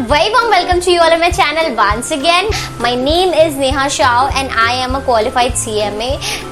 very warm welcome to you all on my channel once again. My name is Neha Shah and I am a qualified CMA.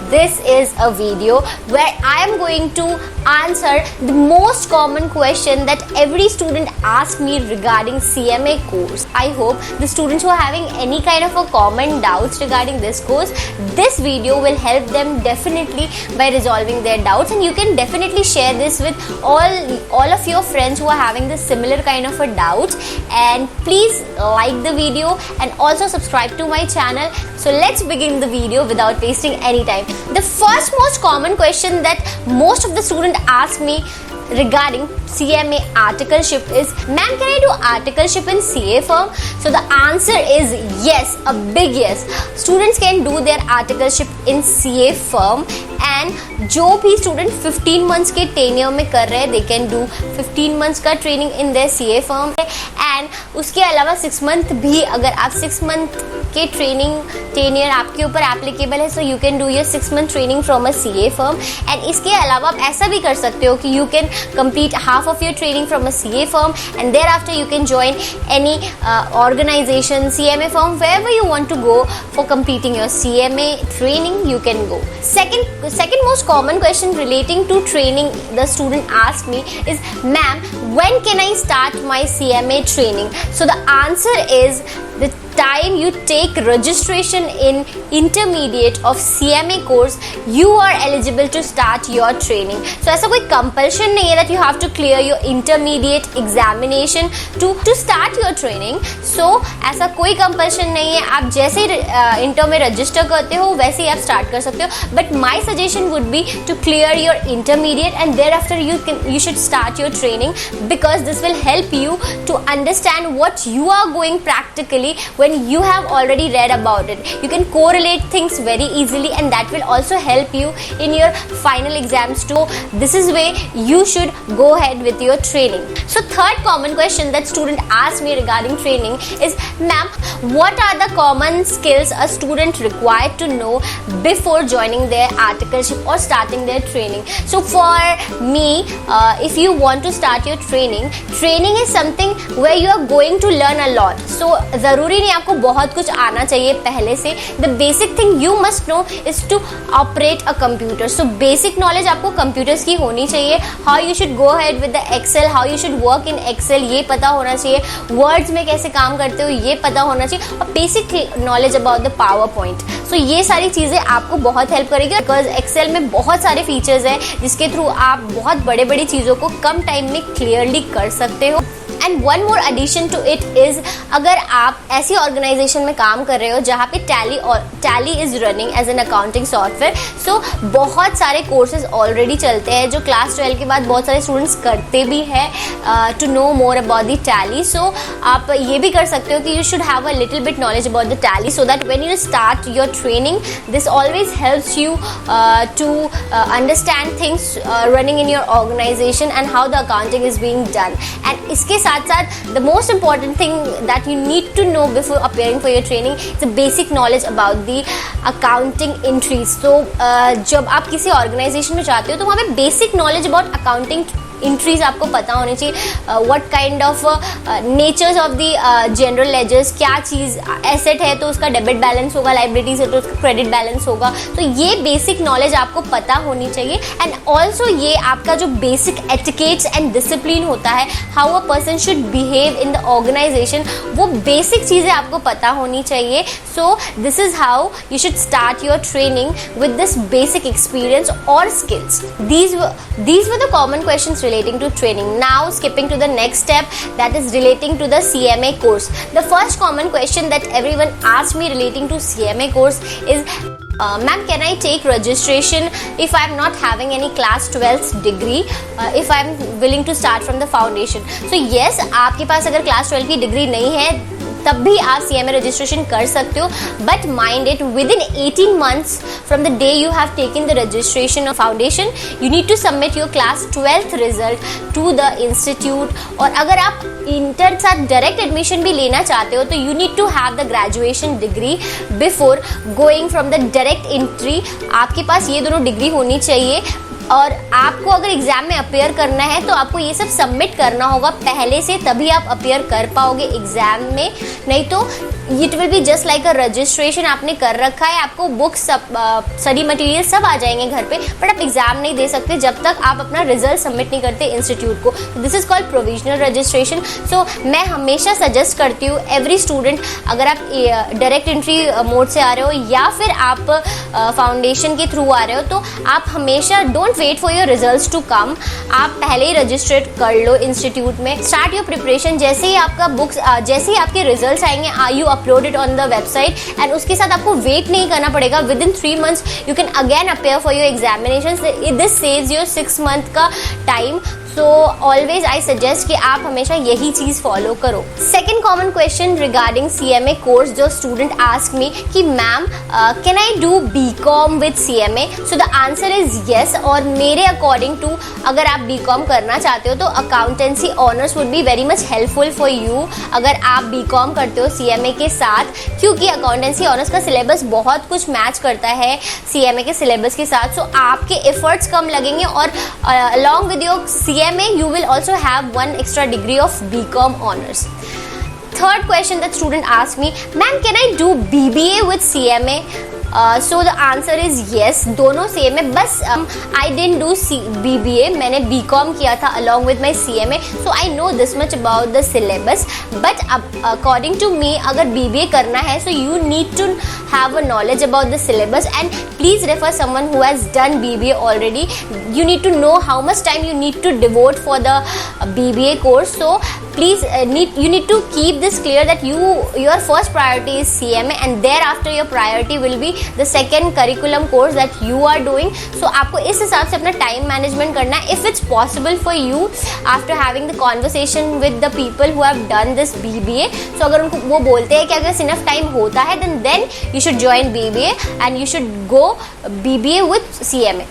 This is a video where I am going to answer the most common question that every student asks me regarding CMA course. I hope the students who are having any kind of a common doubts regarding this course, this video will help them definitely by resolving their doubts, and you can definitely share this with all of your friends who are having this similar kind of a doubt. And please like the video and also subscribe to my channel. So let's begin the video without wasting any time. The first most common question that most of the students ask me regarding CMA articleship is, ma'am, can I do articleship in CA firm? So the answer is yes, a big yes. Students can do their articleship in CA firm, and जो भी student 15 months के tenure में कर रहे हैं, they can do 15 months का training in their CA firm, and उसके अलावा 6 month भी अगर आप 6 month के ट्रेनिंग टेनियर आपके ऊपर एप्लीकेबल है, so you can do your 6 month training from a CA firm. And इसके अलावा आप ऐसा भी कर सकते हो कि you can complete half of your training from a CA firm and thereafter you can join any organisation, CMA firm, wherever you want to go for completing your CMA training, you can go. Second most common question relating to training the student asked me is, ma'am, when can I start my CMA training? So the answer is, the time you take registration in intermediate of CMA course, you are eligible to start your training. So ऐसा कोई compulsion नहीं है that you have to clear your intermediate examination to start your training. So ऐसा कोई compulsion नहीं है, आप जैसे इंटर में रजिस्टर करते हो वैसे ही आप स्टार्ट कर सकते हो. But my suggestion would be to clear your intermediate and thereafter you should start your training, because this will help you to understand what you are going practically when you have already read about it. You can correlate things very easily, and that will also help you in your final exams too. This is where you should go ahead with your training. So third common question that student asked me regarding training is, ma'am, what are the common skills a student required to know before joining their articleship or starting their training? So for me, if you want to start your training is something where you are going to learn a lot. So ज़रूरी नहीं आपको बहुत कुछ आना चाहिए पहले से. The basic thing you must know is to operate a computer. So basic knowledge आपको कंप्यूटर्स की होनी चाहिए. How you should go ahead with the Excel, how you should work in Excel, ये पता होना चाहिए. वर्ड्स में कैसे काम करते हो ये पता होना चाहिए, और basic knowledge about the power point. So ये सारी चीज़ें आपको बहुत हेल्प करेगी, बिकॉज एक्सेल में बहुत सारे फीचर्स हैं जिसके थ्रू आप बहुत बड़े बड़ी चीज़ों को कम टाइम में क्लियरली कर सकते हो. And one more addition to it is, अगर आप ऐसी ऑर्गेनाइजेशन में काम कर रहे हो जहाँ पे Tally is running as an accounting software, so बहुत सारे कोर्सेज ऑलरेडी चलते हैं जो क्लास 12 के बाद बहुत सारे स्टूडेंट्स करते भी हैं to know more about the Tally. So आप ये भी कर सकते हो कि you should have a little bit knowledge about the Tally, so that when you start your training this always helps you to understand things running in your organisation and how the accounting is being done. And इसके साथ the most important thing that you need to know before appearing for your training is the basic knowledge about the accounting entries. तो जब आप किसी organisation में जाते हो तो वहाँ पे basic knowledge about accounting entries आपको पता होनी चाहिए. What kind of natures of the general ledgers, क्या चीज़ एसेट है तो उसका डेबिट बैलेंस होगा, लाइबिलिटीज है तो उसका क्रेडिट बैलेंस होगा. तो ये बेसिक नॉलेज आपको पता होनी चाहिए. एंड ऑल्सो ये आपका जो बेसिक एटिकेट्स एंड डिसिप्लिन होता है, how a person should behave in the organisation, वो बेसिक चीज़ें आपको पता होनी चाहिए. So this is how you should start your training with this basic experience और skills. These were the common questions relating to training. Now skipping to the next step, that is relating to the CMA course. The first common question that everyone asked me relating to CMA course is, ma'am, can I take registration if I'm not having any class 12th degree, if I'm willing to start from the foundation? So yes, आपके पास अगर class 12 की degree नहीं है तब भी आप CMA registration कर सकते हो, but mind it within 18 months from the day you have taken the registration of foundation you need to submit your class 12th result to the institute. और अगर आप इंटर के साथ डायरेक्ट एडमिशन भी लेना चाहते हो तो you need to have the graduation degree before going from the direct entry. आपके पास ये दोनों डिग्री होनी चाहिए और आपको अगर एग्जाम में अपेयर करना है तो आपको ये सब सबमिट करना होगा पहले से, तभी आप अपेयर कर पाओगे एग्जाम में। नहीं तो it will be just like a registration, आपने कर रखा है, आपको बुक्स स्टडी मटेरियल सब आ जाएंगे घर पे, बट आप एग्जाम नहीं दे सकते जब तक आप अपना रिजल्ट सबमिट नहीं करते इंस्टीट्यूट को। This is called provisional registration. So मैं हमेशा सजेस्ट करती हूँ एवरी स्टूडेंट, अगर आप डायरेक्ट एंट्री मोड से आ रहे हो या फिर आप फाउंडेशन के थ्रू आ रहे हो, तो आप हमेशा don't wait for your results to come, आप पहले ही रजिस्ट्रेट कर लो इंस्टीट्यूट में। स्टार्ट योर प्रिपरेशन, जैसे ही आपका बुक्स जैसे ही आपके रिजल्ट्स आएंगे, you uploaded on the website, and उसके साथ आपको वेट नहीं करना पड़ेगा। Within 3 months you can again appear for your examination. This saves your 6 month का time. So always I suggest कि आप हमेशा यही चीज फॉलो करो। Second common question regarding CMA course जो स्टूडेंट आस्क मी कि ma'am can I do BCom with CMA? So the answer is yes. और मेरे अकॉर्डिंग टू, अगर आप BCom करना चाहते हो तो accountancy honours would be very much helpful for you अगर आप BCom करते हो CMA के साथ, क्योंकि अकाउंटेंसी ऑनर्स का सिलेबस बहुत कुछ मैच करता है CMA के सिलेबस के साथ। सो आपके एफर्ट्स कम लगेंगे और along with your CMA you will also have one extra degree of BCom honors. Third question that student asked me, ma'am can I do BBA with CMA? So the answer is yes, दोनों same है, बस I didn't do BBA, मैंने BCom किया था along with my CMA, so I know this much about the syllabus. But according to me, अगर BBA करना है, so you need to have a knowledge about the syllabus, and please refer someone who has done BBA already. You need to know how much time you need to devote for the BBA course. So please you need to keep this clear that your first priority is CMA, and thereafter your priority will be the second curriculum course that you are doing. So आपको इस हिसाब से अपना time management करना है. If it's possible for you after having the conversation with the people who have done this BBA, so अगर उनको वो बोलते हैं कि अगर enough time होता है, then you should join BBA and you should go BBA with CMA.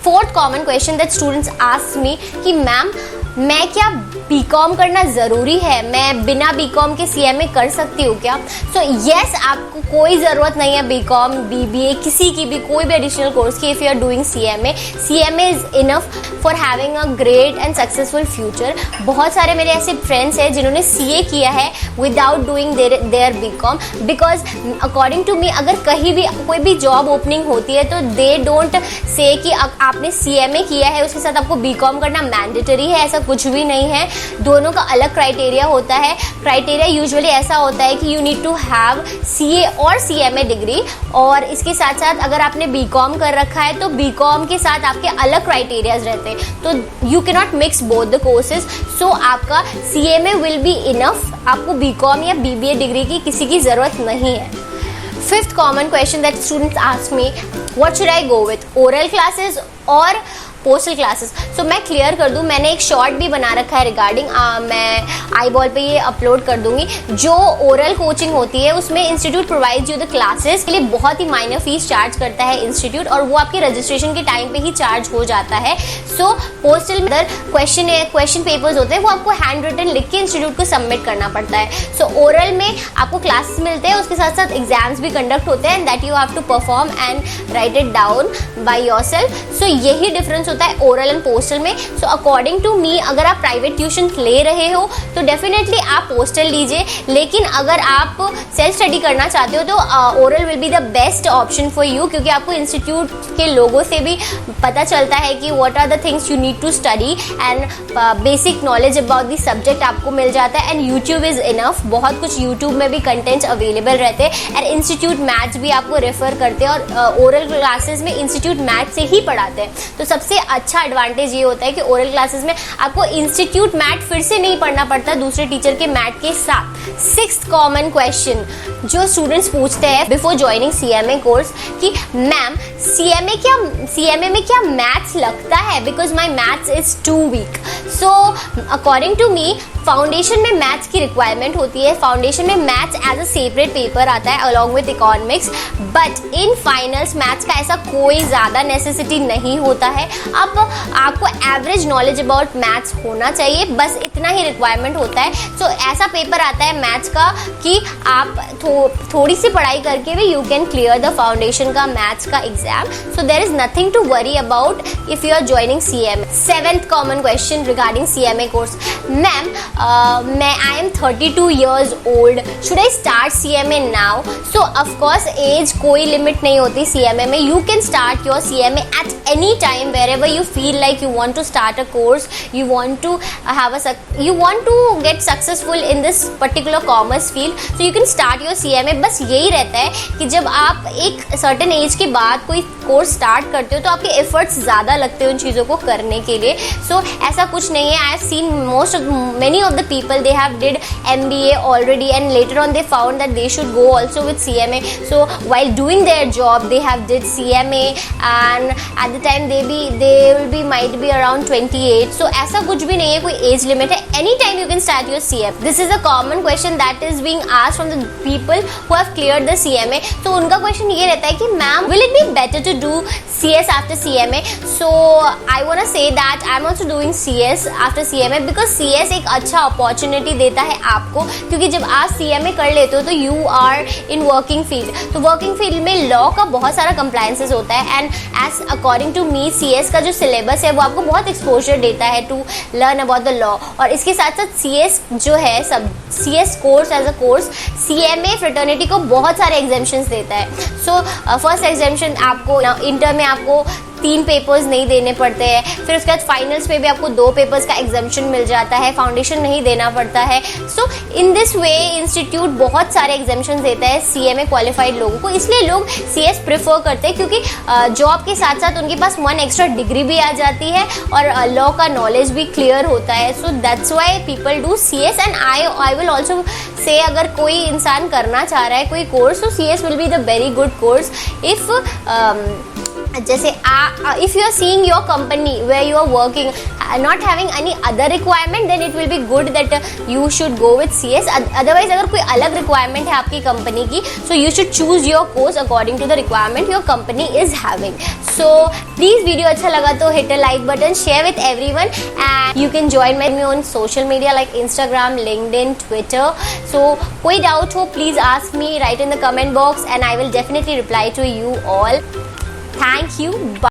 Fourth common question that students ask me कि मैम मैं क्या BCom करना ज़रूरी है, मैं बिना BCom के CMA कर सकती हूँ क्या? सो येस, आपको कोई ज़रूरत नहीं है BCom, BBA, किसी की भी कोई भी एडिशनल कोर्स की. If you are doing CMA is enough for having a great and successful future. बहुत सारे मेरे ऐसे फ्रेंड्स हैं जिन्होंने CA किया है without doing their BCom, because according to me अगर कहीं भी कोई भी जॉब ओपनिंग होती है तो दे डोंट से कि आपने CMA किया है उसके साथ आपको BCom करना मैंडेटरी है, ऐसा कुछ भी नहीं है. दोनों का अलग क्राइटेरिया होता है. क्राइटेरिया यूजुअली ऐसा होता है कि you need to have CA और CMA डिग्री, और इसके साथ साथ अगर आपने BCom कर रखा है तो BCom के साथ आपके अलग क्राइटेरियाज रहते हैं, तो you can not mix both the courses. So आपका CMA विल बी इनफ, आपको BCom या BBA डिग्री की किसी की ज़रूरत नहीं है. Fifth common question that students ask me, what should I go with, oral classes और पोस्टल क्लासेस? सो मैं क्लियर कर दूं, मैंने एक शॉर्ट भी बना रखा है रिगार्डिंग, मैं आई बॉल पे ये अपलोड कर दूंगी. जो ओरल कोचिंग होती है उसमें institute provides you the classes के लिए बहुत ही माइनर फीस चार्ज करता है इंस्टीट्यूट, और वो आपके रजिस्ट्रेशन के टाइम पे ही चार्ज हो जाता है. सो पोस्टल में क्वेश्चन पेपर्स होते हैं, वो आपको हैंड रिटन लिख के इंस्टीट्यूट को सबमिट करना पड़ता है. सो ओरल में आपको क्लासेस मिलते हैं, उसके साथ साथ एग्जाम्स भी कंडक्ट होते हैं, that you have to perform and write it down by yourself. So यही डिफरेंस होता है ओरल एंड पोस्टल में. सो अकॉर्डिंग टू मी अगर आप प्राइवेट ट्यूशन ले रहे हो तो डेफिनेटली आप पोस्टल लीजिए, लेकिन अगर आप सेल्फ स्टडी करना चाहते हो तो oral will be the best option for you, क्योंकि आपको इंस्टीट्यूट के लोगों से भी पता चलता है कि what are the things you need to study, and basic knowledge about the subject आपको मिल जाता है. एंड यूट्यूब इज इनफ, बहुत कुछ यूट्यूब में भी कंटेंट्स अवेलेबल रहते हैं, एंड इंस्टीट्यूट मैथ्स भी आपको रेफर करते हैं, और ओरल क्लासेस में इंस्टीट्यूट मैथ्स से ही पढ़ाते हैं. तो सबसे अच्छा एडवांटेज ये होता है कि ओरल क्लासेस में आपको इंस्टीट्यूट मैथ फिर से नहीं पढ़ना पड़ता दूसरे टीचर के मैथ के साथ. सिक्स्थ कॉमन क्वेश्चन जो स्टूडेंट्स पूछते हैं बिफोर ज्वाइनिंग CMA कोर्स कि मैम CMA में क्या मैथ्स लगता है, because my maths is too weak. So according to me foundation में मैथ्स की रिक्वायरमेंट होती है, फाउंडेशन में maths as a separate paper आता है along with economics, but in finals maths का ऐसा कोई ज़्यादा नेसेसिटी नहीं होता है। अब आपको एवरेज नॉलेज अबाउट मैथ्स होना चाहिए, बस इतना ही रिक्वायरमेंट होता है। सो ऐसा पेपर आता है मैथ्स का कि आप थोड़ी सी पढ़ाई करके भी you can clear the foundation का मैथ्स का exam. So there is nothing to worry about if you are joining CMA। 7th common question regarding CMA course. Ma'am, I am 32 years old, should I start CMA now? So of course age कोई limit नहीं होती CMA में। You can start your CMA at any time wherever you feel like you want to start a course, you want to get successful in this particular commerce field, so you can start your CMA। बस यही रहता है कि जब आप एक certain age के बाद कोई कोर्स स्टार्ट करते हो तो आपके एफर्ट्स ज़्यादा लगते हैं उन चीज़ों को करने के लिए। सो ऐसा कुछ नहीं है। I have seen many of the people, they have did MBA already and later on they found that they should go also with CMA, so while doing their job they have did CMA and at the time they might be around 28। so ऐसा कुछ भी नहीं है, कोई age limit है। Any time you can start your CMA। This is a common question that is being asked from the people who have cleared the CMA। तो उनका question ये रहता है कि ma'am will it be better to do CS after CMA? so I want to say that I'm also doing CS after CMA because CS एक अच्छा opportunity देता है आपको, क्योंकि जब आप CMA कर लेते हो तो you are in working field. तो वर्किंग फील्ड में लॉ का बहुत सारा कंप्लायंसेस होता है and as according to me CS का जो सिलेबस है वो आपको बहुत एक्सपोजर देता है to learn about the law. और इसके साथ साथ CS जो है सब CS course as a course CMA fraternity को बहुत सारे एग्जाम्शंस देता है। सो फर्स्ट एग्जाम्शन आपको इंटर में आपको 3 पेपर्स नहीं देने पड़ते हैं, फिर उसके बाद फाइनल्स में भी आपको 2 पेपर्स का एग्जाम्शन मिल जाता है, फाउंडेशन नहीं देना पड़ता है। सो इन दिस वे इंस्टीट्यूट बहुत सारे एग्जाम्शन देता है CMA क्वालिफाइड लोगों को, इसलिए लोग CS प्रेफर करते हैं क्योंकि जॉब के साथ साथ उनके पास 1 एक्स्ट्रा डिग्री भी आ जाती है और लॉ का नॉलेज भी क्लियर होता है। So that's why people do CS and I will also say अगर कोई इंसान करना चाह रहा है कोई कोर्स तो CS will be the very good course. If जैसे if you are seeing your company where you are working not having any other requirement, then it will be good that you should go with CS। otherwise अगर कोई अलग requirement है आपकी company की, so you should choose your course according to the requirement your company is having। so please video अच्छा लगा तो hit a like button, share with everyone and you can join me on social media like Instagram, LinkedIn, Twitter। so कोई doubt हो please ask me, write in the comment box and I will definitely reply to you all। Thank you. Bye.